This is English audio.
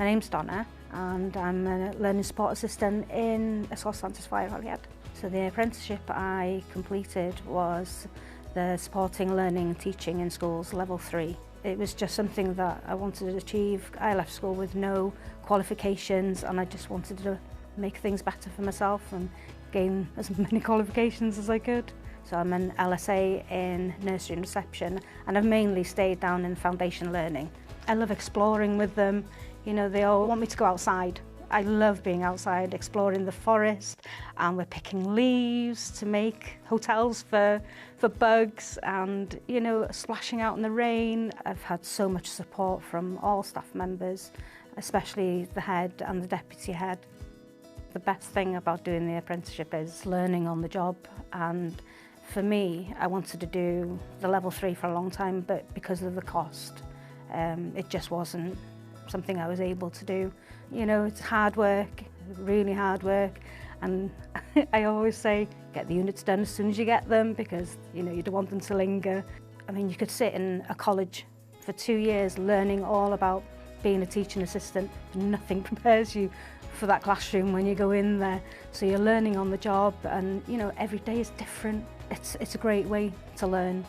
My name's Donna and I'm a learning support assistant in Ysgol Santes Chwaraeon. So the apprenticeship I completed was the supporting learning and teaching in schools level 3. It was just something that I wanted to achieve. I left school with no qualifications and I just wanted to make things better for myself and gain as many qualifications as I could. So I'm an LSA in nursery and reception and I've mainly stayed down in foundation learning. I love exploring with them. You know, they all want me to go outside. I love being outside, exploring the forest, and we're picking leaves to make hotels for bugs and, you know, splashing out in the rain. I've had so much support from all staff members, especially the head and the deputy head. The best thing about doing the apprenticeship is learning on the job, and for me, I wanted to do the level 3 for a long time, but because of the cost, it just wasn't something I was able to do. You know, it's hard work, really hard work, and I always say get the units done as soon as you get them because, you know, you don't want them to linger. I mean, you could sit in a college for 2 years learning all about being a teaching assistant. Nothing prepares you for that classroom when you go in there. So you're learning on the job and, you know, every day is different. It's a great way to learn.